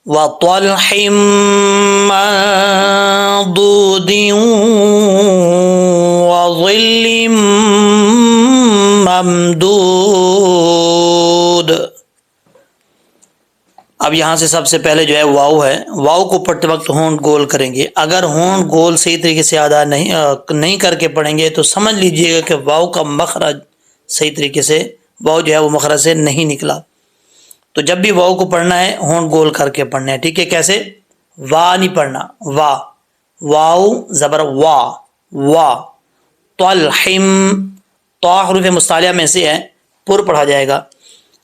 وطلح منضود وظل ممدود۔ اب یہاں سے سب سے پہلے جو ہے واو ہے، واو کو پڑھتے وقت ہونٹ گول کریں گے۔ اگر ہونٹ گول صحیح طریقے سے ادا نہیں کر کے پڑھیں گے تو سمجھ لیجئے گا کہ واو کا مخرج صحیح طریقے سے، واو جو ہے وہ مخرج سے نہیں نکلا۔ تو جب بھی واو کو پڑھنا ہے ہونٹ گول کر کے پڑھنا ہے، ٹھیک ہے؟ کیسے؟ وا نہیں پڑھنا، وا، واو زبر وا، وا۔ طلحم، تو حروف مصالحہ میں سے ہے، پر پڑھا جائے گا،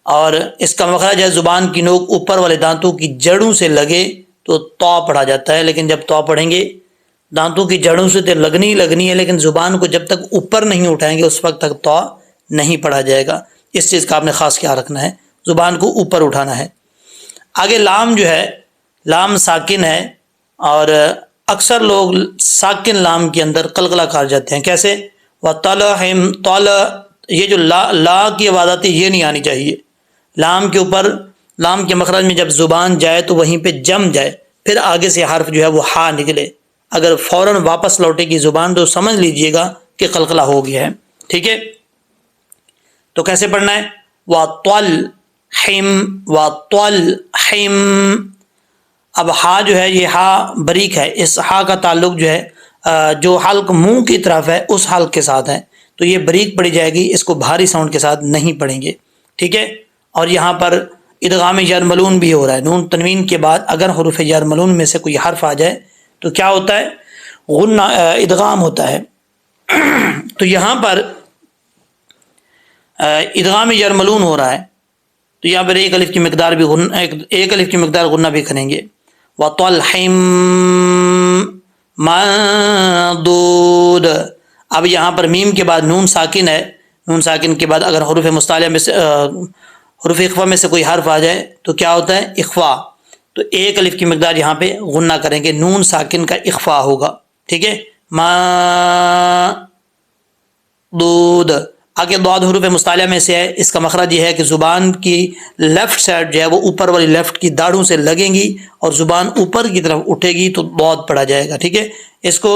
اور اس کا مخرج ہے زبان کی نوک اوپر والے دانتوں کی جڑوں سے لگے تو تو پڑھا جاتا ہے، لیکن جب تو پڑھیں گے دانتوں کی جڑوں سے تو لگنی ہے، لیکن زبان کو جب تک اوپر نہیں اٹھائیں گے اس وقت تک تو نہیں پڑھا جائے گا۔ اس چیز کا آپ نے خاص خیال رکھنا ہے، زبان کو اوپر اٹھانا ہے۔ آگے لام جو ہے، لام ساکن ہے، اور اکثر لوگ ساکن لام کے اندر قلقلہ کر جاتے ہیں۔ کیسے؟ وَطَلَحِمْ، طَلَ، یہ جو لا کی آواز آتی ہے یہ نہیں آنی چاہیے۔ لام کے اوپر، لام کے مخرج میں جب زبان جائے تو وہیں پہ جم جائے، پھر آگے سے حرف جو ہے وہ ہا نکلے۔ اگر فوراً واپس لوٹے گی زبان تو سمجھ لیجئے گا کہ قلقلہ ہو گیا ہے، ٹھیک ہے؟ تو کیسے پڑھنا ہے؟ وَطَلْحِمْ، وَطَلْحِمْ۔ اب ہا جو ہے یہ ہا بریک ہے، اس ہا کا تعلق جو ہے جو حلق منہ کی طرف ہے اس حلق کے ساتھ ہے، تو یہ بریک پڑھی جائے گی، اس کو بھاری ساؤنڈ کے ساتھ نہیں پڑھیں گے، ٹھیک ہے؟ اور یہاں پر ادغام یرملون بھی ہو رہا ہے، نون تنوین کے بعد اگر حروف یرملون میں سے کوئی حرف آ جائے تو کیا ہوتا ہے؟ غنہ، ادغام ہوتا ہے۔ تو یہاں پر ادغام یرملون ہو رہا ہے، تو یہاں پر ایک الف کی مقدار بھی ایک الف کی مقدار غنہ بھی کریں گے۔ وَطَلْحٍ مَّنضُودٍ۔ اب یہاں پر میم کے بعد نون ساکن ہے، نون ساکن کے بعد اگر حروف مصالحہ میں سے حروف اخفا میں سے کوئی حرف آ جائے تو کیا ہوتا ہے؟ اخفا، تو ایک الف کی مقدار یہاں پہ غنہ کریں گے، نون ساکن کا اخفا ہوگا، ٹھیک ہے؟ ما دود۔ آگے ضاد حروف مصالحہ میں سے ہے، اس کا مخرج یہ ہے کہ زبان کی لیفٹ سائڈ جو ہے وہ اوپر والی لیفٹ کی داڑھوں سے لگیں گی اور زبان اوپر کی طرف اٹھے گی تو ضاد پڑھا جائے گا، ٹھیک ہے؟ اس کو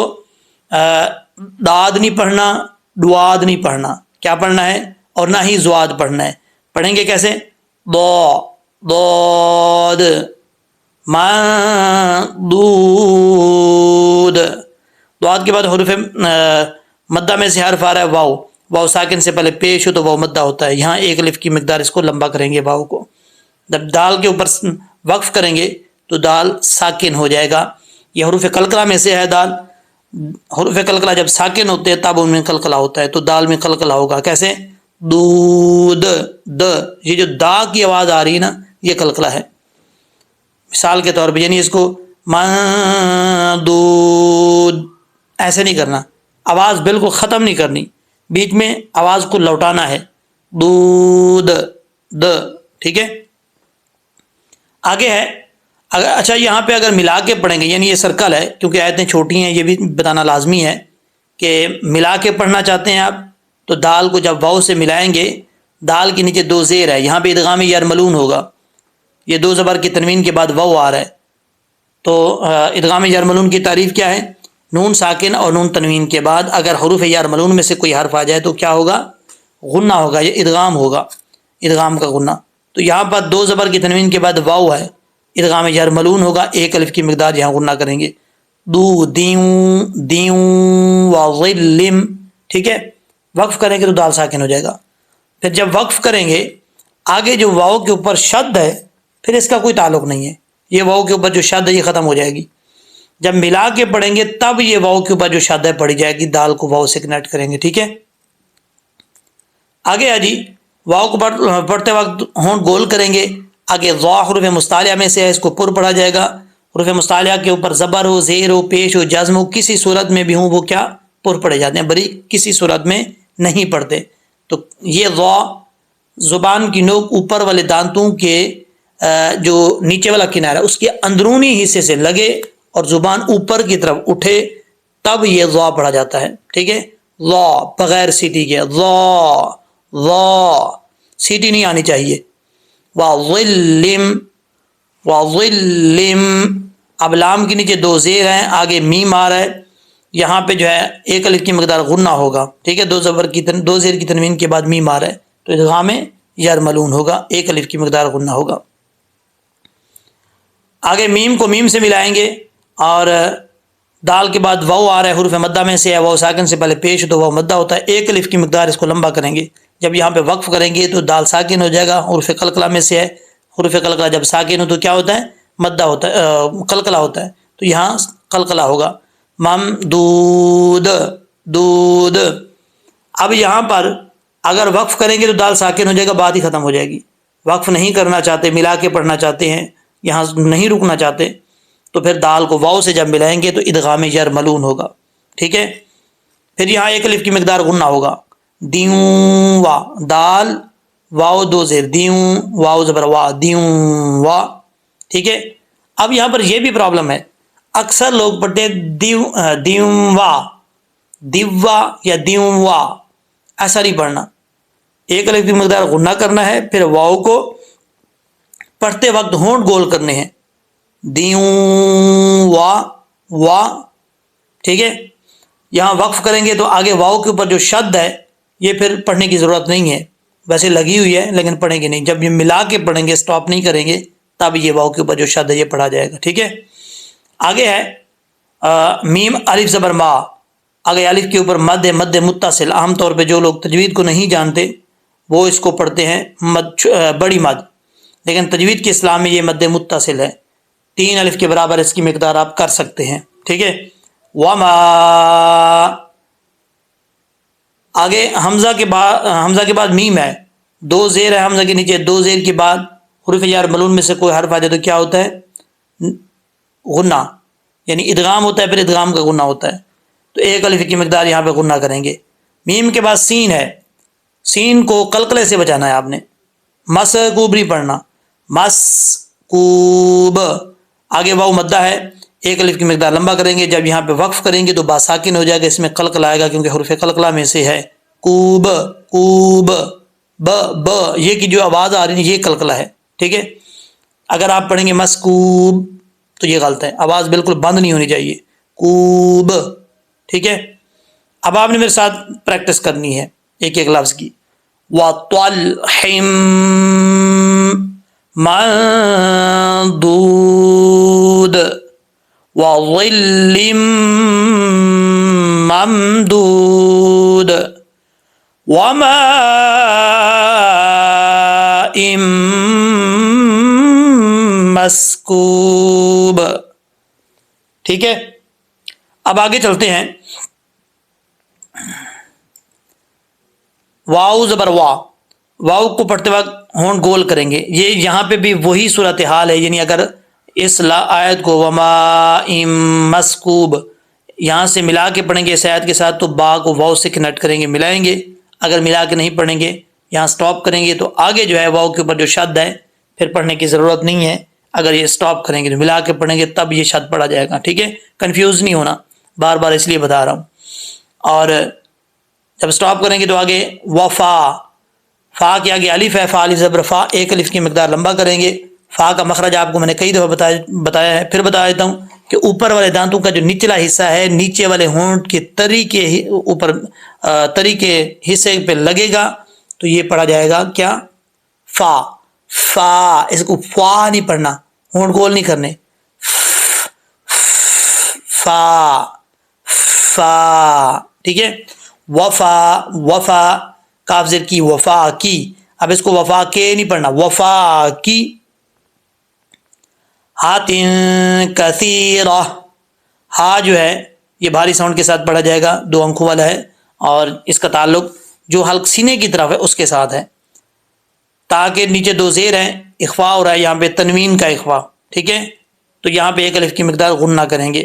داد نہیں پڑھنا، ڈواد نہیں پڑھنا، کیا پڑھنا ہے؟ اور نہ ہی زواد پڑھنا ہے۔ پڑھیں گے کیسے؟ ضاد مدود۔ ضاد کے بعد حروف مدہ میں سے حرف آ رہا ہے واو، واو ساکن سے پہلے پیش ہو تو واو مدہ ہوتا ہے، یہاں ایک الف کی مقدار اس کو لمبا کریں گے واو کو۔ جب دال کے اوپر وقف کریں گے تو دال ساکن ہو جائے گا، یہ حروف قلقلہ میں سے ہے دال۔ حروف قلقلہ جب ساکن ہوتے ہیں تب ان میں قلقلہ ہوتا ہے، تو دال میں قلقلہ ہوگا، کیسے؟ دود، د، یہ جو دا کی آواز آ رہی ہے نا یہ قلقلہ ہے۔ مثال کے طور پہ یعنی اس کو دود ایسے نہیں کرنا، آواز بالکل ختم نہیں کرنی، بیچ میں آواز کو لوٹانا ہے، دود، د، ٹھیک ہے؟ آگے ہے، اچھا یہاں پہ اگر ملا کے پڑھیں گے، یعنی یہ سرکل ہے کیونکہ آیتیں چھوٹی ہیں، یہ بھی بتانا لازمی ہے کہ ملا کے پڑھنا چاہتے ہیں آپ تو دال کو جب واو سے ملائیں گے، دال کے نیچے دو زیر ہے، یہاں پہ ادغام یرملون ہوگا، یہ دو زبر کی تنوین کے بعد واو آ رہا ہے، تو ادغام یرملون کی تعریف کیا ہے؟ نون ساکن اور نون تنوین کے بعد اگر حروف یرملون میں سے کوئی حرف آ جائے تو کیا ہوگا؟ غنہ ہوگا، یہ ادغام ہوگا، ادغام کا غنہ۔ تو یہاں پر دو زبر کی تنوین کے بعد واو ہے، ادغام یرملون ہوگا، ایک الف کی مقدار یہاں غنہ کریں گے، دو دیوں دیوں وظلم، ٹھیک ہے؟ وقف کریں گے تو دال ساکن ہو جائے گا۔ پھر جب وقف کریں گے آگے جو واو کے اوپر شد ہے پھر اس کا کوئی تعلق نہیں ہے، یہ واو کے اوپر جو شد ہے یہ ختم ہو جائے گی، جب ملا کے پڑھیں گے تب یہ واو کے اوپر جو شد ہے پڑھی جائے گی، دال کو واو سے کنیکٹ کریں گے، ٹھیک ہے؟ آگے ہے جی، واو کو پڑھتے وقت ہونٹ گول کریں گے، آگے ضا حروف مصالحہ میں سے ہے، اس کو پر پڑھا جائے گا، حروف مصالحہ کے اوپر زبر ہو، زیر ہو، پیش ہو، جزم ہو، کسی صورت میں بھی ہوں وہ کیا؟ پر پڑھے جاتے ہیں، بری کسی صورت میں نہیں پڑھتے۔ تو یہ ضا زبان کی نوک اوپر والے دانتوں کے جو نیچے والا کنارہ اس کے اندرونی حصے سے لگے اور زبان اوپر کی طرف اٹھے تب یہ ضا پڑھا جاتا ہے، ٹھیک ہے؟ ضا بغیر سیٹی کے، ضا ضا، سیٹی نہیں آنی چاہیے۔ وَظِلٍّ وظلم، اب لام کے نیچے دو زیر ہیں، آگے میم آ رہا ہے، یہاں پہ جو ہے ایک الف کی مقدار غنہ ہوگا، ٹھیک ہے، دو زیر کی تنوین کے بعد میم آ رہا ہے تو ادغام یرملون ہوگا، ایک الف کی مقدار غنہ ہوگا۔ آگے میم کو میم سے ملائیں گے اور دال کے بعد واو آ رہا ہے، حروف مدہ میں سے ہے، واو ساکن سے پہلے پیش تو واو مدہ ہوتا ہے، ایک الف کی مقدار اس کو لمبا کریں گے، جب یہاں پہ وقف کریں گے تو دال ساکن ہو جائے گا، حروف قلقلہ میں سے ہے، حروف قلقلہ جب ساکن ہو تو کیا ہوتا ہے؟ مدہ ہوتا ہے، قلقلہ ہوتا ہے، تو یہاں قلقلہ ہوگا، ممدود دودھ۔ اب یہاں پر اگر وقف کریں گے تو دال ساکن ہو جائے گا، بات ہی ختم ہو جائے گی، وقف نہیں کرنا چاہتے، ملا کے پڑھنا چاہتے ہیں، یہاں نہیں رکنا چاہتے، تو پھر دال کو واو سے جب ملائیں گے تو ادغام یرملون ہوگا، ٹھیک ہے۔ پھر یہاں ایک الف کی مقدار غنہ ہوگا، دیوں وا، دال واو دو زیر، دیوں واو زبر وا، دیوں وا، ٹھیک ہے۔ اب یہاں پر یہ بھی پرابلم ہے، اکثر لوگ پڑھتے ہیں دیوں وا، دیوا یا دیوں وا، ایسا نہیں پڑھنا، ایک الف کی مقدار غنہ کرنا ہے، پھر واو کو پڑھتے وقت ہونٹ گول کرنے ہیں، دیوں وا وا، ٹھیک ہے۔ یہاں وقف کریں گے تو آگے واو کے اوپر جو شد ہے یہ پھر پڑھنے کی ضرورت نہیں ہے، ویسے لگی ہوئی ہے لیکن پڑھیں گے نہیں، جب یہ ملا کے پڑھیں گے، سٹاپ نہیں کریں گے، تب یہ واو کے اوپر جو شد ہے یہ پڑھا جائے گا، ٹھیک ہے۔ آگے ہے میم الف زبر ما، آگے الف کے اوپر مد ہے، مد متصل، عام طور پہ جو لوگ تجوید کو نہیں جانتے وہ اس کو پڑھتے ہیں بڑی مد، لیکن تجوید کی اصطلاح میں یہ مد متصل ہے، 3 الف کے برابر اس کی مقدار آپ کر سکتے ہیں، ٹھیک ہے۔ وما، آگے حمزہ کے بعد میم ہے، دو زیر ہے حمزہ کے نیچے، دو زیر کے بعد حروف یرملون میں سے کوئی حرف آ جائے تو کیا ہوتا ہے؟ غنہ، یعنی ادغام ہوتا ہے، پھر ادغام کا غنہ ہوتا ہے، تو ایک الف کی مقدار یہاں پہ غنہ کریں گے۔ میم کے بعد سین ہے، سین کو قلقلے سے بچانا ہے آپ نے، مسکوب نہیں پڑھنا، مسکوب، آگے واو مدہ ہے، ایک الف کی مقدار لمبا کریں گے، جب یہاں پہ وقف کریں گے تو با ساکن ہو جائے گا، اس میں قلقلہ آئے گا کیونکہ حروف قلقلہ میں سے ہے، کوب کوب، ب ب یہ کی جو آواز آ رہی ہے یہ قلقلہ ہے، ٹھیک ہے۔ اگر آپ پڑھیں گے مسکوب تو یہ غلط ہے، آواز بالکل بند نہیں ہونی چاہیے، کوب، ٹھیک ہے۔ اب آپ نے میرے ساتھ پریکٹس کرنی ہے ایک ایک لفظ کی، وَطَلْحٍ مَّنضُودٍ وَظِلٍّ مَّمْدُودٍ وَمَاءٍ مَّسْكُوبٍ، ٹھیک ہے۔ اب آگے چلتے ہیں، واو زبر وا، واو کو پڑھتے وقت ہونٹ گول کریں گے، یہ یہاں پہ بھی وہی صورتحال ہے، یعنی اگر اس آیت کو وما مسکوب یہاں سے ملا کے پڑھیں گے اس آیت کے ساتھ تو با کو واو سے کنیکٹ کریں گے، ملائیں گے، اگر ملا کے نہیں پڑھیں گے یہاں سٹاپ کریں گے تو آگے جو ہے واو کے اوپر جو شد ہے پھر پڑھنے کی ضرورت نہیں ہے، اگر یہ سٹاپ کریں گے تو ملا کے پڑھیں گے تب یہ شد پڑھا جائے گا، ٹھیک ہے، کنفیوز نہیں ہونا، بار بار اس لیے بتا رہا ہوں۔ اور جب سٹاپ کریں گے تو آگے وفا، فا کے آگے الف ہے، فا الف زبر فا، ایک الف کی مقدار لمبا کریں گے، فا کا مخرج آپ کو میں نے کئی دفعہ بتایا ہے، پھر بتا دیتا ہوں کہ اوپر والے دانتوں کا جو نچلا حصہ ہے نیچے والے ہونٹ کے تری کے اوپر تری کے حصے پہ لگے گا تو یہ پڑھا جائے گا کیا؟ فا، فا، اس کو فا نہیں پڑھنا، ہونٹ گول نہیں کرنے، فا فا، ٹھیک ہے۔ وفا، وفا، کاف زیر کی، وفا کی، اب اس کو وفا کے نہیں پڑھنا، وفا کی۔ ہاتن کثیرہ، ہا جو ہے یہ بھاری ساؤنڈ کے ساتھ پڑھا جائے گا، 2 آنکھوں والا ہے، اور اس کا تعلق جو حلق سینے کی طرف ہے اس کے ساتھ ہے، تاکہ نیچے 2 زیر ہیں، اخفا ہو رہا ہے یہاں پہ، تنوین کا اخفا، ٹھیک ہے، تو یہاں پہ ایک الف کی مقدار غنہ کریں گے۔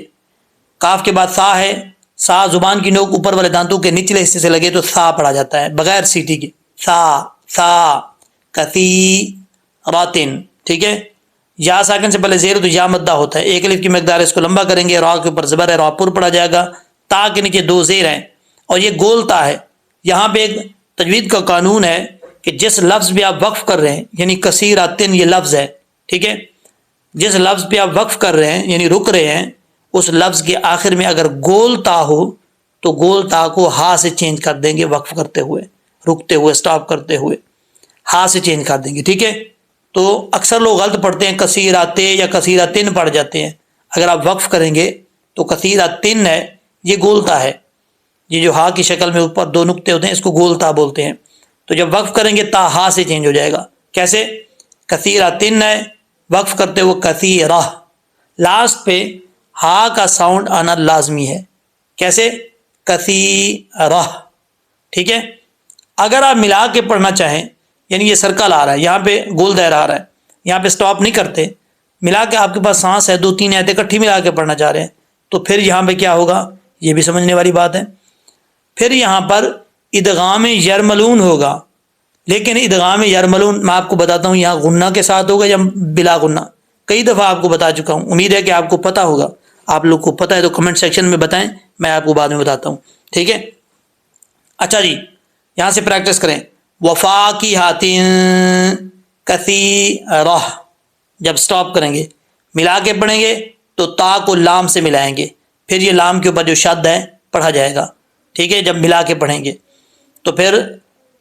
کاف کے بعد سا ہے، سا زبان کی نوک اوپر والے دانتوں کے نچلے حصے سے لگے تو سا پڑھا جاتا ہے بغیر سیٹی کے، سا سا، کثیراتن، ٹھیک ہے۔ یا ساکن سے پہلے زیر تو یا مدہ ہوتا ہے، ایک الف کی مقدار اس کو لمبا کریں گے، را کے اوپر زبر ہے، را پر پڑھا جائے گا، تا کے نیچے 2 زیر ہیں اور یہ گول تا ہے۔ یہاں پہ ایک تجوید کا قانون ہے کہ جس لفظ بھی آپ وقف کر رہے ہیں، یعنی کثیراتن یہ لفظ ہے، ٹھیک ہے، جس لفظ پہ آپ وقف کر رہے ہیں یعنی رک رہے ہیں اس لفظ کے آخر میں اگر گول تا ہو تو گول تا کو ہا سے چینج کر دیں گے، وقف کرتے ہوئے، رکتے ہوئے، سٹاپ کرتے ہوئے ہا سے چینج کر دیں گے، ٹھیک ہے؟ تو اکثر لوگ غلط پڑھتے ہیں، کثیرات یا کثیراتن پڑھ جاتے ہیں۔ اگر آپ وقف کریں گے تو کثیراتن ہے، یہ گولتا ہے، یہ جو ہا کی شکل میں اوپر دو نقطے ہوتے ہیں اس کو گولتا بولتے ہیں۔ تو جب وقف کریں گے تا ہا سے چینج ہو جائے گا، کیسے؟ کثیراتن ہے، وقف کرتے ہوئے کثیرہ، لاسٹ پہ ہا کا ساؤنڈ آنا لازمی ہے، کیسے؟ کثیرہ، ٹھیک ہے؟ اگر آپ ملا کے پڑھنا چاہیں، یعنی یہ سرکل آ رہا ہے، یہاں پہ گول دائرہ آ رہا ہے، یہاں پہ سٹاپ نہیں کرتے، ملا کے آپ کے پاس سانس ہے، 2-3 آیتیں اکٹھی ملا کے پڑھنا چاہ رہے ہیں، تو پھر یہاں پہ کیا ہوگا یہ بھی سمجھنے والی بات ہے۔ پھر یہاں پر ادغام یرملون ہوگا، لیکن ادغام یرملون میں آپ کو بتاتا ہوں یہاں غنہ کے ساتھ ہوگا یا بلا غنہ، کئی دفعہ آپ کو بتا چکا ہوں، امید ہے کہ آپ کو پتہ ہوگا، آپ لوگ کو پتہ ہے تو کمنٹ سیکشن میں بتائیں، میں آپ کو بعد میں بتاتا ہوں، ٹھیک ہے؟ اچھا جی، یہاں سے پریکٹس کریں، وفاکہۃ کثیرہ، جب سٹاپ کریں گے ملا کے پڑھیں گے تو تا کو لام سے ملائیں گے، پھر یہ لام کے اوپر جو شد ہے پڑھا جائے گا، ٹھیک ہے؟ جب ملا کے پڑھیں گے تو پھر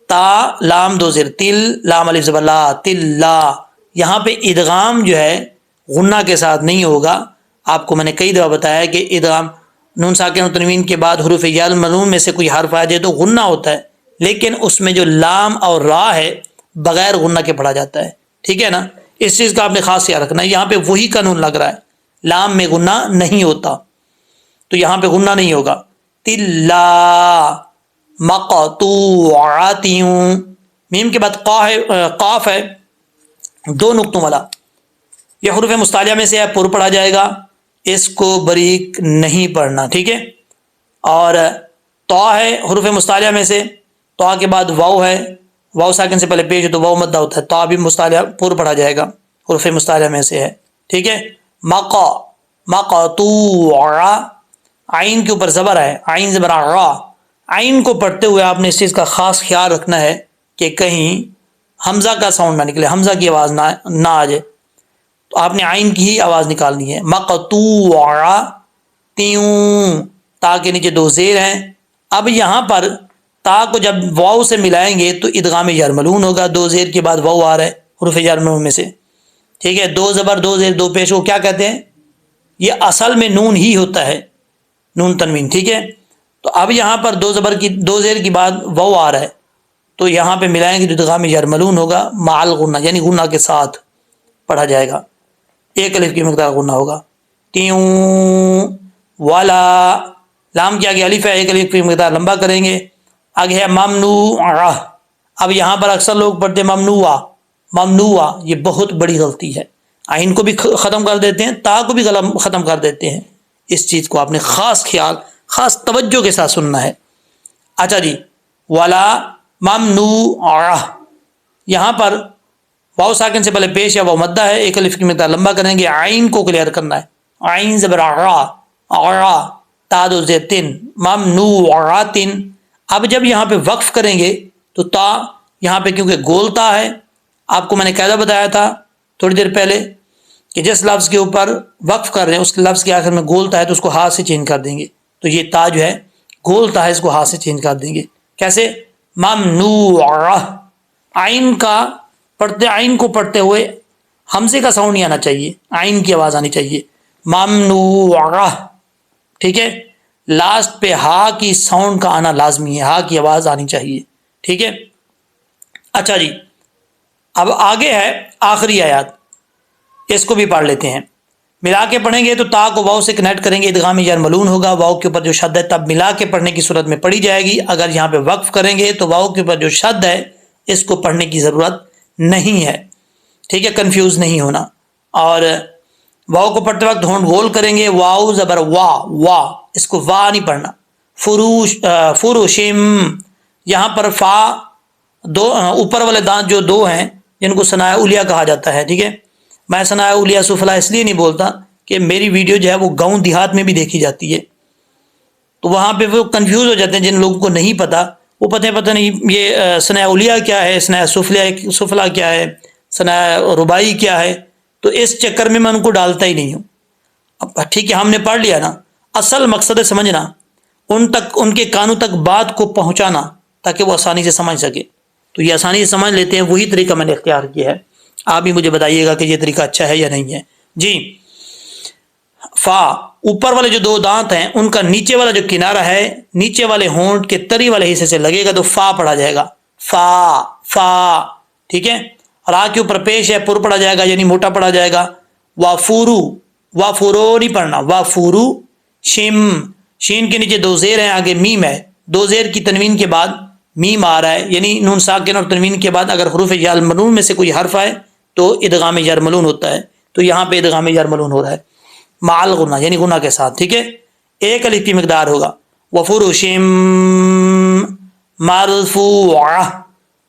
تا لام دو زیر، تل لام الف زبر لا، تل لا، یہاں پہ ادغام جو ہے غنہ کے ساتھ نہیں ہوگا۔ آپ کو میں نے کئی دفعہ بتایا کہ ادغام نون ساکن و تنوین کے بعد حروف یرملون میں سے کوئی حرف آ جائے تو غنہ ہوتا ہے، لیکن اس میں جو لام اور را ہے بغیر غنہ کے پڑھا جاتا ہے، ٹھیک ہے نا؟ اس چیز کا آپ نے خاص خیال رکھنا ہے، یہاں پہ وہی قانون لگ رہا ہے، لام میں غنہ نہیں ہوتا تو یہاں پہ غنہ نہیں ہوگا۔ تلا مقطوعات، میم کے بعد قاف ہے 2 نقطوں والا، یہ حروف مستعلیہ میں سے ہے، پر پڑھا جائے گا، اس کو بریک نہیں پڑھنا، ٹھیک ہے؟ اور طا ہے حروف مستعلیہ میں سے، طا کے بعد واو ہے، واو ساکن سے پہلے پیش ہے تو واو مدہ ہوتا ہے، طا بھی مستعلیہ پر پڑھا جائے گا، حروف مستعلیہ میں سے ہے، ٹھیک ہے؟ مقطوع، عین کے اوپر زبر ہے، عین زبر را، عین کو پڑھتے ہوئے آپ نے اس چیز کا خاص خیال رکھنا ہے کہ کہیں حمزہ کا ساؤنڈ نہ نکلے، حمزہ کی آواز نہ آ جائے، تو آپ نے عین کی ہی آواز نکالنی ہے۔ مقطوع، تیوں، تا کے نیچے 2 زیر ہیں، اب یہاں پر تا کو جب واو سے ملائیں گے تو ادغام یرملون ہوگا، 2 زیر کے بعد واو آ رہا ہے حروف یرملون میں سے، ٹھیک ہے؟ 2 زبر 2 زیر 2 پیش کو کیا کہتے ہیں؟ یہ اصل میں نون ہی ہوتا ہے، نون تنوین، ٹھیک ہے؟ تو اب یہاں پر 2 زبر کی 2 زیر کے بعد واو آ رہا ہے تو یہاں پہ ملائیں گے تو ادغام یرملون ہوگا مع الغنہ، یعنی غنہ کے ساتھ پڑھا جائے گا، 1 الف کی مقدار غنہ ہوگا۔ تیوں والا، لام کیا گیا الف ہے، 1 الف کی مقدار لمبا کریں گے۔ آگے ہے ممنوع، اب یہاں پر اکثر لوگ پڑھتے ہیں ممنوع، ممنوع، یہ بہت بڑی غلطی ہے، عین کو بھی ختم کر دیتے ہیں، تا کو بھی ختم کر دیتے ہیں، اس چیز کو آپ نے خاص خیال، خاص توجہ کے ساتھ سننا ہے۔ اچھا جی، ولا ممنوع، یہاں پر واو ساکن سے پہلے پیش ہے، واو مدہ ہے، 1 الف کی مقدار لمبا کریں گے، عین کو کلیئر کرنا ہے، عین زبر را، تا 2 زیر 3، ممنوعات۔ اب جب یہاں پہ وقف کریں گے تو تا یہاں پہ کیونکہ گول تا ہے، آپ کو میں نے قاعدہ بتایا تھا تھوڑی دیر پہلے کہ جس لفظ کے اوپر وقف کر رہے ہیں اس لفظ کے آخر میں گول تا ہے تو اس کو ہاتھ سے چینج کر دیں گے، تو یہ تا جو ہے گول تا ہے، اس کو ہاتھ سے چینج کر دیں گے، کیسے؟ ممنوع، عین کا پڑھتے، عین کو پڑھتے ہوئے حمزے کا ساؤنڈ نہیں آنا چاہیے، عین کی آواز آنی چاہیے، ممنوع، ٹھیک ہے؟ لاسٹ پہ ہا کی ساؤنڈ کا آنا لازمی ہے، ہا کی آواز آنی چاہیے، ٹھیک ہے؟ اچھا جی، اب آگے ہے آخری آیات، اس کو بھی پڑھ لیتے ہیں، ملا کے پڑھیں گے تو تا کو واو سے کنیکٹ کریں گے، ادغام یرملون ہوگا، واو کے اوپر جو شد ہے تب ملا کے پڑھنے کی صورت میں پڑھی جائے گی، اگر یہاں پہ وقف کریں گے تو واو کے اوپر جو شد ہے اس کو پڑھنے کی ضرورت نہیں ہے، ٹھیک ہے؟ کنفیوز نہیں ہونا، اور واو کو پڑھتے وقت ہونٹ گول کریں گے، واو زبر وا، اس کو وا نہیں پڑھنا، فروشم، یہاں پر فا 2 اوپر والے دانت جو 2 ہیں جن کو ثناء علیہ کہا جاتا ہے، ٹھیک ہے؟ میں ثناء علیہ سفلا اس لیے نہیں بولتا کہ میری ویڈیو جو ہے وہ گاؤں دیہات میں بھی دیکھی جاتی ہے، تو وہاں پہ وہ کنفیوز ہو جاتے ہیں، جن لوگوں کو نہیں پتا وہ پتہ نہیں یہ ثناء علیہ کیا ہے، ثناء سفلا کیا ہے، ثناء رباعی کیا ہے، تو اس چکر میں ان کو ڈالتا ہی نہیں ہوں. اب ٹھیک ہے ہم نے پڑھ لیا نا, اصل مقصد ہے سمجھنا, ان کے کانوں تک بات کو پہنچانا تاکہ وہ آسانی سے سمجھ سکے. تو یہ آسانی سے سمجھ لیتے ہیں, وہی طریقہ میں نے اختیار کیا ہے. آپ بھی مجھے بتائیے گا کہ یہ طریقہ اچھا ہے یا نہیں ہے. جی, فا اوپر والے جو 2 دانت ہیں ان کا نیچے والا جو کنارہ ہے نیچے والے ہونٹ کے تری والے حصے سے لگے گا تو فا پڑھا جائے گا. فا فا ٹھیک ہے. را کے اوپر پیش ہے, پر پڑھا جائے گا یعنی موٹا پڑھا جائے گا. وافورو, وافورو نہیں پڑھنا, وافورو. شم, شین کے نیچے 2 زیر ہیں, آگے میم ہے, 2 زیر کی تنوین کے بعد میم آ رہا ہے, یعنی نون ساکن اور تنوین کے بعد اگر حروف یرملون میں سے کوئی حرف آئے تو ادغام یرملون ہوتا ہے. تو یہاں پہ ادغام یرملون ہو رہا ہے مع غنہ یعنی غنہ کے ساتھ. ٹھیک ہے, 1 الف کی مقدار ہوگا. وفروش مرفوعہ.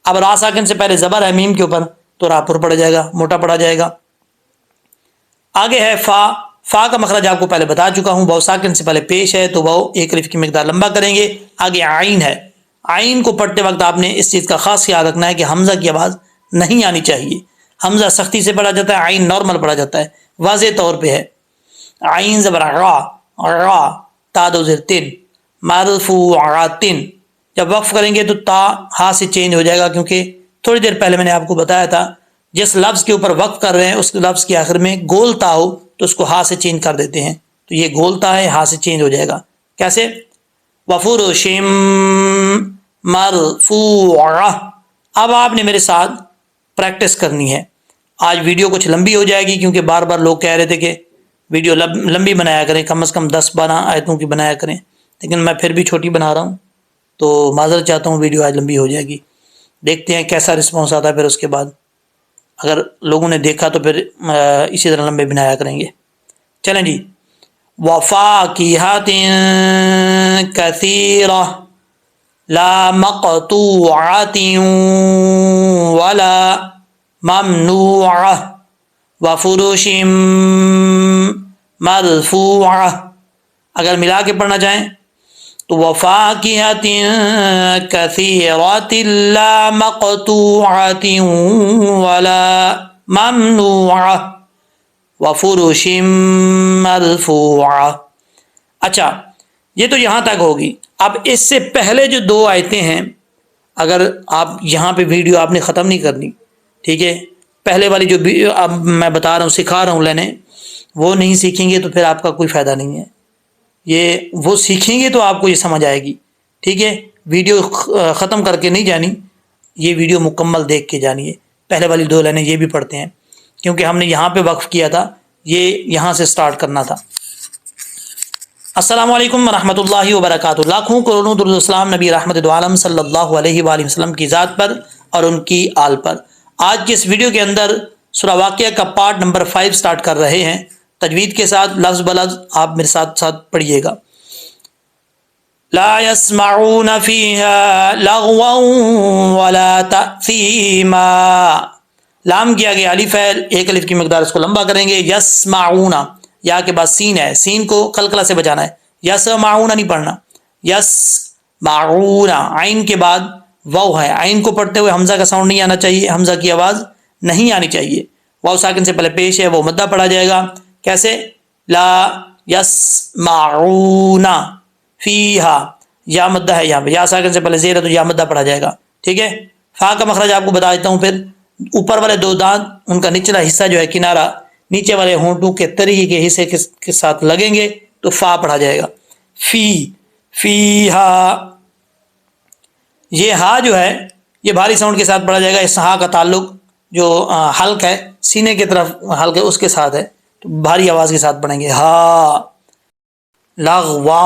اب را ساکن سے پہلے زبر ہے میم کے اوپر تو را پر پڑا جائے گا, موٹا پڑا جائے گا. آگے ہے فا, فا کا مخرج آپ کو پہلے بتا چکا ہوں, واو ساکن سے پہلے پیش ہے تو واو 1 الف کی مقدار لمبا کریں گے. آگے عین ہے, عین کو پڑھتے وقت آپ نے اس چیز کا خاص خیال رکھنا ہے کہ حمزہ کی آواز نہیں آنی چاہیے. حمزہ سختی سے پڑھا جاتا ہے, عین نارمل پڑھا جاتا ہے, واضح طور پہ ہے. عین زبر را, را تا 2 زیر 3 مرفوعات. جب وقف کریں گے تو تا ہا سے چینج ہو جائے گا, کیونکہ تھوڑی دیر پہلے میں نے آپ کو بتایا تھا جس لفظ کے اوپر وقف کر رہے ہیں اس لفظ کے آخر میں گول تا ہو تو اس کو ہا سے چینج کر دیتے ہیں. تو یہ گول تا ہے, ہا سے چینج ہو جائے گا. کیسے؟ وفروش مرفوعہ. اب آپ نے میرے ساتھ پریکٹس کرنی ہے. آج ویڈیو کچھ لمبی ہو جائے گی کیونکہ بار بار لوگ کہہ رہے تھے کہ ویڈیو لمبی بنایا کریں, کم از کم 10-12 آیتوں کی بنایا کریں, لیکن میں پھر بھی چھوٹی بنا رہا ہوں تو معذرت چاہتا ہوں, ویڈیو آج لمبی ہو جائے گی. دیکھتے ہیں کیسا رسپانس آتا ہے. پھر اس کے بعد اگر لوگوں نے دیکھا تو پھر اسی طرح لمبے بنایا کریں گے. چلیں جی. وفاکہۃ کثیرہ لا مقطوعۃ ولا ممنوعہ وفروش مرفوعہ. اگر ملا کے پڑھنا چاہیں تو وفاکہۃ کثیرۃ لا مقطوعۃ ولا ممنوعہ وفروش مرفوعہ. اچھا, یہ تو یہاں تک ہوگی. اب اس سے پہلے جو 2 آیتیں ہیں, اگر آپ یہاں پہ ویڈیو آپ نے ختم نہیں کرنی, ٹھیک ہے, پہلے والی جو اب میں بتا رہا ہوں سکھا رہا ہوں لینے, وہ نہیں سیکھیں گے تو پھر آپ کا کوئی فائدہ نہیں ہے. یہ وہ سیکھیں گے تو آپ کو یہ سمجھ آئے گی. ٹھیک ہے, ویڈیو ختم کر کے نہیں جانی, یہ ویڈیو مکمل دیکھ کے جانی ہے. پہلے والی 2 لائنیں یہ بھی پڑھتے ہیں کیونکہ ہم نے یہاں پہ وقف کیا تھا, یہ یہاں سے سٹارٹ کرنا تھا. السلام علیکم ورحمۃ اللہ وبرکاتہ. لاکھوں کروڑوں درود السلام نبی رحمت دو عالم صلی اللہ علیہ وآلہ وسلم کی ذات پر اور ان کی آل پر. آج کے اس ویڈیو کے اندر سورہ واقعہ کا پارٹ نمبر 5 سٹارٹ کر رہے ہیں. تجوید کے ساتھ لفظ بلفظ آپ میرے ساتھ پڑھیے گا. لا يسمعون فيها لغوا ولا تأثیما. لام کیا گیا الف ہے, 1 الف کی مقدار اس کو لمبا کریں گے. یسمعون, یا کے بعد سین ہے, سین کو قلقلہ سے بچانا ہے. یسمعون نہیں پڑھنا, یسمعون. عین کے بعد واو ہے, عین کو پڑھتے ہوئے حمزہ کا ساؤنڈ نہیں آنا چاہیے, حمزہ کی آواز نہیں آنی چاہیے. واو ساکن سے پہلے پیش ہے, وہ مدہ پڑھا جائے گا. کیسے؟ لا یسمعون فیہا, یا مدہ ہے یہاں پہ, یا ساکن سے پہلے زیر ہے تو یا مدہ پڑھا جائے گا. ٹھیک ہے. فا کا مخرج آپ کو بتا دیتا ہوں. پھر اوپر والے 2 دانت ان کا نچلا حصہ جو ہے کنارہ نیچے والے ہونٹوں کے تری کے حصے کے ساتھ لگیں گے تو فا پڑھا جائے گا. فی, فیہا. یہ ہا جو ہے یہ بھاری ساؤنڈ کے ساتھ پڑھا جائے گا. اس ہا کا تعلق جو حلق ہے سینے کی طرف حلق ہے اس کے ساتھ ہے, تو بھاری آواز کے ساتھ پڑھیں گے. ہا لغوا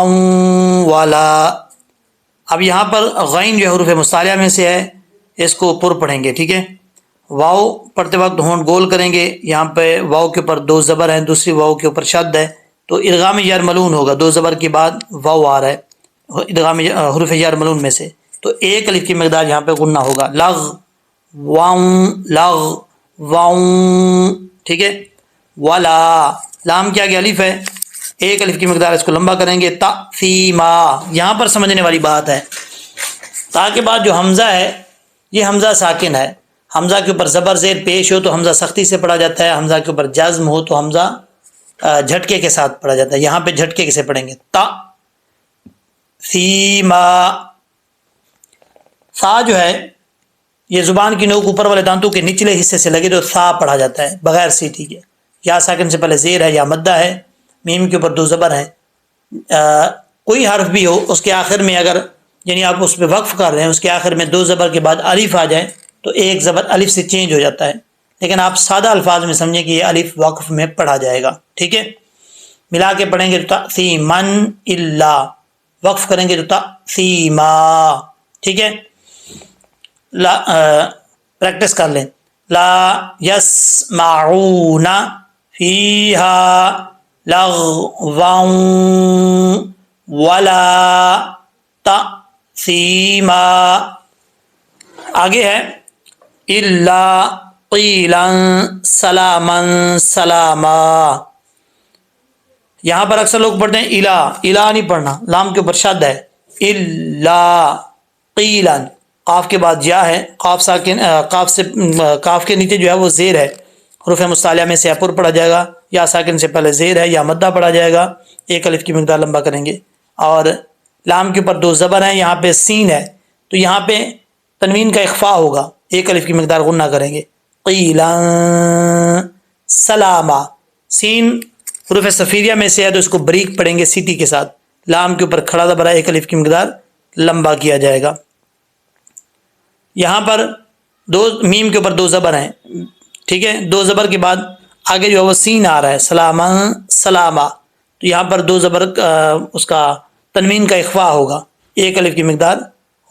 والا. اب یہاں پر غین جو حروف مستعلیہ میں سے ہے, اس کو پر پڑھیں گے. ٹھیک ہے. واو پڑھتے وقت ہونٹ گول کریں گے. یہاں پہ واو کے اوپر 2 زبر ہیں, دوسری واو کے اوپر شد ہے, تو ادغام یرملون ہوگا. 2 زبر کے بعد واو آ رہا ہے ادغام حروف یرملون میں سے, تو 1 الف کی مقدار یہاں پہ غنہ ہوگا. لغ واؤں, لغ واؤں. ٹھیک ہے. ولا, لام کیا گیا الف ہے, 1 الف کی مقدار اس کو لمبا کریں گے. تأثیما. یہاں پر سمجھنے والی بات ہے, تا کے بعد جو حمزہ ہے یہ حمزہ ساکن ہے. حمزہ کے اوپر زبر زیر پیش ہو تو حمزہ سختی سے پڑھا جاتا ہے، حمزہ کے اوپر جزم ہو تو حمزہ جھٹکے کے ساتھ پڑھا جاتا ہے. یہاں پہ جھٹکے کیسے پڑھیں گے؟ تا سیما. سا جو ہے یہ زبان کی نوک اوپر والے دانتوں کے نچلے حصے سے لگے تو سا پڑھا جاتا ہے بغیر سیٹی کے. یا ساکن سے پہلے زیر ہے یا مدہ ہے، میم کے اوپر 2 زبر ہیں. کوئی حرف بھی ہو اس کے آخر میں اگر یعنی آپ اس پہ وقف کر رہے ہیں، اس کے آخر میں 2 زبر کے بعد الف آ جائے تو ایک زبر الف سے چینج ہو جاتا ہے، لیکن آپ سادہ الفاظ میں سمجھیں کہ یہ الف وقف میں پڑھا جائے گا. ٹھیک ہے، ملا کے پڑھیں گے تو تأثیمن الا، وقف کریں گے تو تأثیما. ٹھیک ہے، پریکٹس کر لیں. لا یسمعون فیہا لغوا ولا تأثیما. آگے ہے الا قیلا سلاما سلاما. یہاں پر اکثر لوگ پڑھتے ہیں الا، الا نہیں پڑھنا، لام کے اوپر شد ہے. الا قیلا، قاف کے بعد یا ہے، قاف ساکن، قاف کے نیچے جو ہے وہ زیر ہے، حروف مستعلیہ میں سے پر پڑھا جائے گا. یا ساکن سے پہلے زیر ہے یا مدہ پڑھا جائے گا، ایک الف کی مقدار لمبا کریں گے. اور لام کے اوپر 2 زبر ہیں، یہاں پہ سین ہے تو یہاں پہ تنوین کا اخفاء ہوگا، ایک الف کی مقدار غنہ کریں گے. قیلا سلاما. سین حروف صفیریہ میں سے ہے تو اس کو بریک پڑھیں گے سیٹی کے ساتھ. لام کے اوپر کھڑا زبر ہے، ایک الف کی مقدار لمبا کیا جائے گا. یہاں پر میم کے اوپر 2 زبر ہیں. ٹھیک ہے، 2 زبر کے بعد آگے جو ہے وہ سین آ رہا ہے، سلاما سلاما، تو یہاں پر 2 زبر اس کا تنوین کا اخفاء ہوگا، ایک الف کی مقدار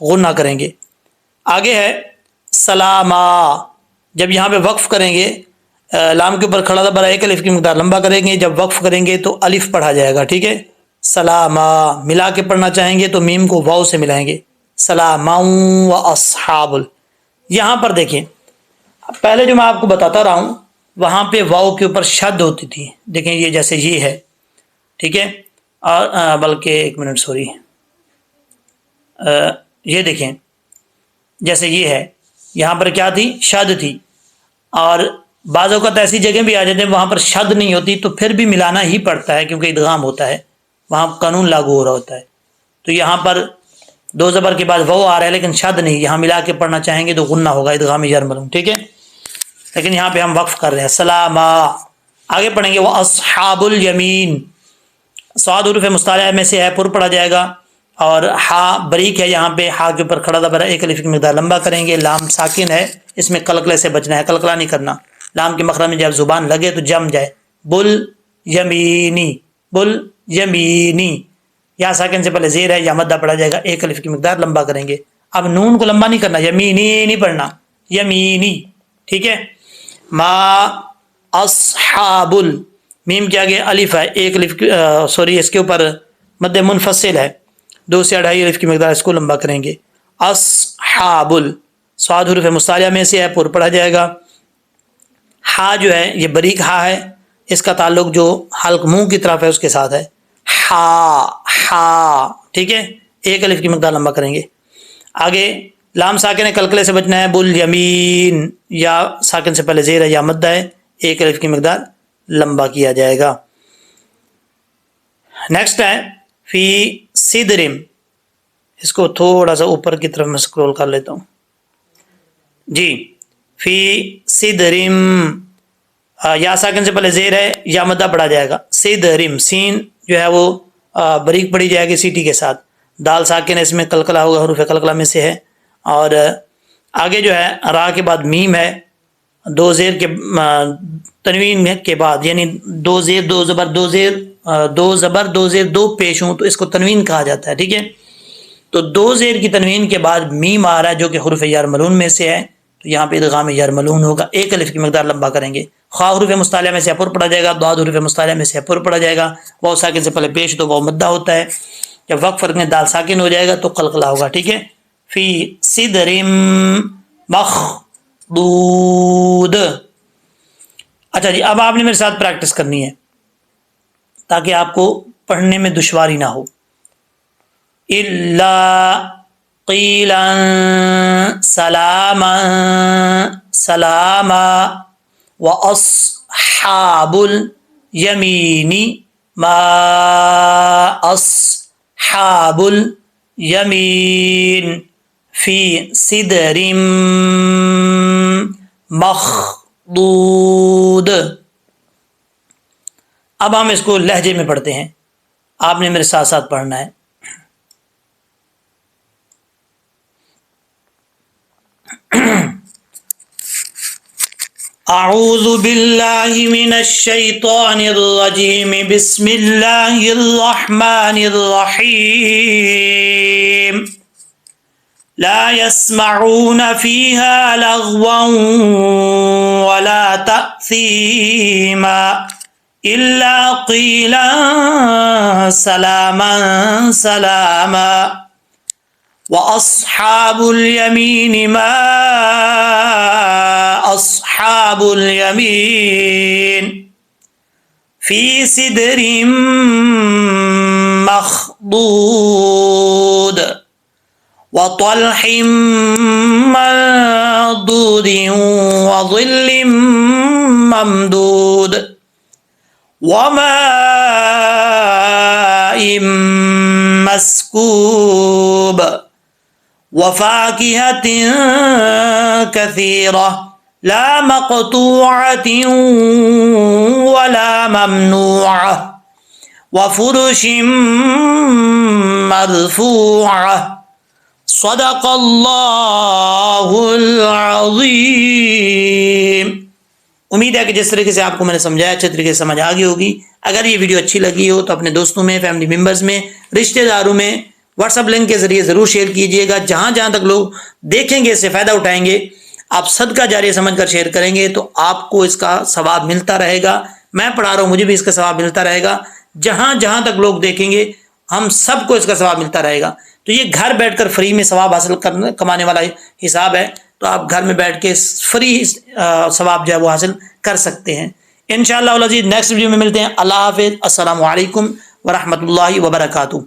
غنہ کریں گے. آگے ہے سلاما. جب یہاں پہ وقف کریں گے لام کے اوپر کھڑا زبر ہے، ایک الف کی مقدار لمبا کریں گے. جب وقف کریں گے تو الف پڑھا جائے گا. ٹھیک ہے، سلاما. ملا کے پڑھنا چاہیں گے تو میم کو واو سے ملائیں گے، سلاما و اصحاب. یہاں پر دیکھیں، پہلے جو میں آپ کو بتاتا رہا ہوں وہاں پہ واو کے اوپر شد ہوتی تھی. دیکھیں یہ جیسے یہ ہے، ٹھیک ہے، اور بلکہ ایک منٹ سوری، یہ دیکھیں جیسے یہ ہے، یہاں پر کیا تھی؟ شد تھی. اور بعض اوقات ایسی جگہ بھی آ جاتے ہیں وہاں پر شد نہیں ہوتی تو پھر بھی ملانا ہی پڑتا ہے کیونکہ ادغام ہوتا ہے، وہاں قانون لاگو ہو رہا ہوتا ہے. تو یہاں پر 2 زبر کے بعد وہ آ رہا ہے لیکن شد نہیں، یہاں ملا کے پڑھنا چاہیں گے تو غنہ ہوگا، ادغام یرملون. ٹھیک ہے، لیکن یہاں پہ ہم وقف کر رہے ہیں سلاما. آگے پڑھیں گے وہ اصحاب الیمین. صاد حروف مستعلیہ میں سے ہے، پر پڑھا جائے گا. اور ہا بریک ہے، یہاں پہ ہا کے اوپر کھڑا زبر ہے، ایک الف کی مقدار لمبا کریں گے. لام ساکن ہے، اس میں قلقلے سے بچنا ہے، قلقلہ نہیں کرنا. لام کے مخرج میں جب زبان لگے تو جم جائے، بل یمینی بل یمینی. یا ساکن سے پہلے زیر ہے یا مدہ پڑھا جائے گا، ایک الف کی مقدار لمبا کریں گے. اب نون کو لمبا نہیں کرنا، یمینی نہیں پڑھنا، یمینی. ٹھیک ہے، ما اصحاب میم کے آگے الف ہے، ایک الف سوری اس کے اوپر مد منفصل ہے، 2 سے 2.5 الف کی مقدار، اس کو لمبا کریں گے. اصحاب صاد حروف مستعلیہ میں سے ہے، پر پڑھا جائے گا. ہا جو ہے یہ بریک ہا ہے، اس کا تعلق جو حلق منہ کی طرف ہے اس کے ساتھ ہے، ہا ہا. ٹھیک ہے، ایک الف کی مقدار لمبا کریں گے. آگے لام ساکن ہے، قلقلے سے بچنا ہے، بل یمین. یا ساکن سے پہلے زیر ہے یا مدہ ہے، ایک الف کی مقدار لمبا کیا جائے گا. نیکسٹ ہے فی صدرم. اس کو تھوڑا سا اوپر کی طرف میں سکرول کر لیتا ہوں. جی، فی صدرم، یا ساکن سے پہلے زیر ہے یا مدہ پڑھا جائے گا. صدرم، سین جو ہے وہ بریک پڑھی جائے گی سیٹی کے ساتھ. دال ساکن ہے، اس میں قلقلہ ہوگا، حروف قلقلہ میں سے ہے. اور آگے جو ہے را کے بعد میم ہے، 2 زیر کے تنوین کے بعد، یعنی 2 زیر 2 زبر 2 زیر 2 زبر 2 زیر 2 پیش ہوں تو اس کو تنوین کہا جاتا ہے. ٹھیک ہے، تو 2 زیر کی تنوین کے بعد میم آ رہا ہے جو کہ حروف یرملون میں سے ہے، تو یہاں پہ ادغام یرملون ہوگا، ایک الف کی مقدار لمبا کریں گے. خا حروف مستعلیہ میں سے پر پڑھا جائے گا، ضاد حروف مستعلیہ میں سے پر پڑھا جائے گا. واو ساکن سے پہلے پیش تو واو مدہ ہوتا ہے، جب وقف فرق میں دال ساکن ہو جائے گا تو قلقلہ ہوگا. ٹھیک ہے، فی صدر مخضود. اچھا جی، اب آپ نے میرے ساتھ پریکٹس کرنی ہے تاکہ آپ کو پڑھنے میں دشواری نہ ہو. الا قیلا سلاما سلاما وأصحاب اليمين ما أصحاب اليمين في سدر مخضود. اب ہم اس کو لہجے میں پڑھتے ہیں، آپ نے میرے ساتھ ساتھ پڑھنا ہے. اعوذ باللہ من الشیطان الرجیم بسم اللہ الرحمن الرحیم. لا يسمعون فيها لغوا ولا تأثیما إلا قيلا سلاما سلاما. وأصحاب اليمين ما أصحاب اليمين في سدر مخضود وطلح منضود وظل ممدود وماء مسكوب وفاكهة كثيرة لا مقطوعة ولا ممنوعة وفرش مرفوعة. صدق اللہ العظیم. امید ہے کہ جس طریقے سے آپ کو میں نے سمجھایا اچھے طریقے سے سمجھ آ گئی ہوگی. اگر یہ ویڈیو اچھی لگی ہو تو اپنے دوستوں میں، فیملی ممبرز میں، رشتہ داروں میں واٹس ایپ لنک کے ذریعے ضرور شیئر کیجئے گا. جہاں جہاں تک لوگ دیکھیں گے، اس سے فائدہ اٹھائیں گے، آپ صدقہ جاریہ سمجھ کر شیئر کریں گے تو آپ کو اس کا ثواب ملتا رہے گا. میں پڑھا رہا ہوں، مجھے بھی اس کا ثواب ملتا رہے گا. جہاں جہاں تک لوگ دیکھیں گے ہم سب کو اس کا ثواب ملتا رہے گا. تو یہ گھر بیٹھ کر فری میں ثواب حاصل کمانے والا حساب ہے. تو آپ گھر میں بیٹھ کے فری ثواب جو ہے وہ حاصل کر سکتے ہیں. انشاءاللہ العزیز نیکسٹ ویڈیو میں ملتے ہیں. اللہ حافظ. السلام علیکم ورحمۃ اللہ وبرکاتہ.